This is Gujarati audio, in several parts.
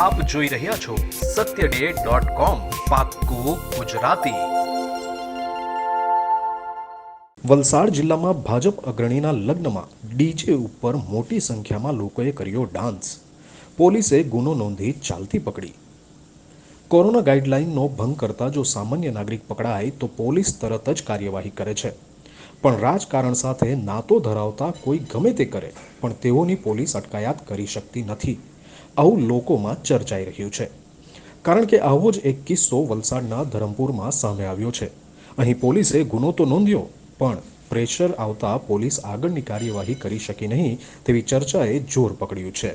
આપ જોઈ રહ્યા છો satyday.com પાક્કું ગુજરાતી। વલસાડ જિલ્લામાં ભાજપ અગ્રણીના લગ્નમાં ડીજે ઉપર મોટી સંખ્યામાં લોકોએ કર્યો ડાન્સ। પોલીસે ગુનો નોંધી ચાલતી પકડી। કોરોના ગાઈડલાઈનનો ભંગ કરતા જો સામાન્ય નાગરિક પકડાય તો પોલીસ તરત જ કાર્યવાહી કરે છે, પણ રાજકારણ સાથે નાતો ધરાવતા કોઈ ગમે તે કરે પણ તેઓની પોલીસ અટકાયત કરી શકતી નથી। આવું લોકોમાં ચર્ચાઈ રહ્યું છે, કારણ કે આવો જ એક કિસ્સો વલસાડના ધરમપુરમાં સામે આવ્યો છે। અહીં પોલીસે ગુનો તો નોંધ્યો, પણ પ્રેશર આવતા પોલીસ આગળની કાર્યવાહી કરી શકી નહીં તેવી ચર્ચાએ જોર પકડ્યું છે।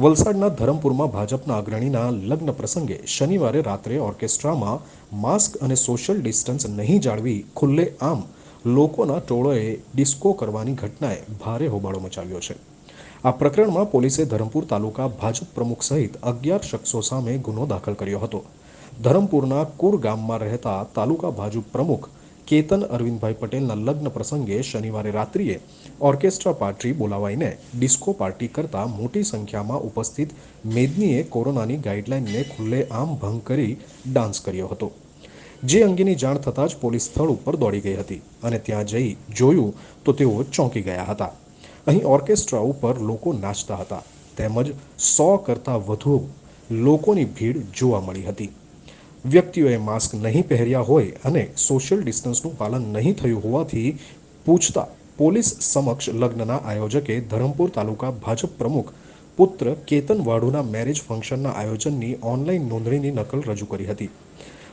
વલસાડના ધરમપુરમાં ભાજપના અગ્રણીના લગ્ન પ્રસંગે શનિવારે રાત્રે ઓર્કેસ્ટ્રામાં માસ્ક અને સોશિયલ ડિસ્ટન્સ નહીં જાળવી ખુલ્લે આમ લોકોના ટોળોએ ડિસ્કો કરવાની ઘટનાએ ભારે હોબાળો મચાવ્યો છે। આ પ્રકરણમાં પોલીસે ધરમપુર તાલુકા ભાજપ પ્રમુખ સહિત 11 શખ્સો સામે ગુનો દાખલ કર્યો હતો। ધરમપુરના કુર ગામમાં રહેતા તાલુકા ભાજપ પ્રમુખ કેતન અરવિંદભાઈ પટેલના લગ્ન પ્રસંગે શનિવારે રાત્રિએ ઓર્કેસ્ટ્રા પાર્ટી બોલાવાઈને ડિસ્કો પાર્ટી કરતા મોટી સંખ્યામાં ઉપસ્થિત મેદનીએ કોરોનાની ગાઈડલાઈનને ખુલ્લેઆમ ભંગ કરી ડાન્સ કર્યો હતો। જે અંગેની જાણ થતાં જ પોલીસ સ્થળ ઉપર દોડી ગઈ હતી અને ત્યાં જઈ જોયું તો તેઓ ચોંકી ગયા હતા। અહીં ઓર્કેસ્ટ્રા ઉપર લોકો નાચતા હતા, તેમજ 100 કરતાં વધુ લોકોની ભીડ જોવા મળી હતી। વ્યક્તિઓએ માસ્ક નહીં પહેર્યા હોય અને સોશિયલ ડિસ્ટન્સનું પાલન નહીં થયું હોવાથી પૂછતા પોલીસ સમક્ષ લગ્નના આયોજકે ધરમપુર તાલુકા ભાજપ પ્રમુખ પુત્ર કેતન વાડુના મેરેજ ફંક્શનના આયોજનની ઓનલાઈન નોંધણીની નકલ રજૂ કરી હતી।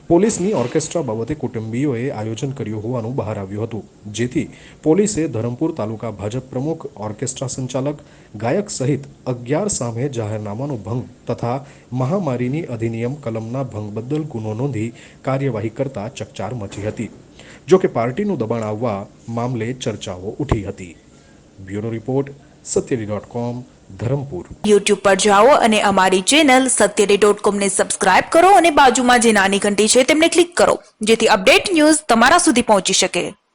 પોલીસની ઓર્કેસ્ટ્રા બાબતે કુટુંબીઓએ આયોજન કર્યું હોવાનું બહાર આવ્યું હતું, જેથી પોલીસે ધરમપુર તાલુકા ભાજપ પ્રમુખ, ઓર્કેસ્ટ્રા સંચાલક, ગાયક સહિત 11 સામે જાહેરનામાનો ભંગ તથા મહામારીની અધિનિયમ કલમના ભંગ બદલ ગુનો નોંધી કાર્યવાહી કરતા ચકચાર મચી હતી। જો કે પાર્ટીનું દબાણ આવવા મામલે ચર્ચાઓ ઉઠી હતી। Bureau report, satyday.com, Dharampur. YouTube પર જાઓ અને અમારી ચેનલ satyday.com ને સબસ્ક્રાઇબ કરો અને બાજુમાં જે નાની ઘંટી છે તેમને ક્લિક કરો, જેથી અપડેટ ન્યૂઝ તમારા સુધી પહોંચી શકે।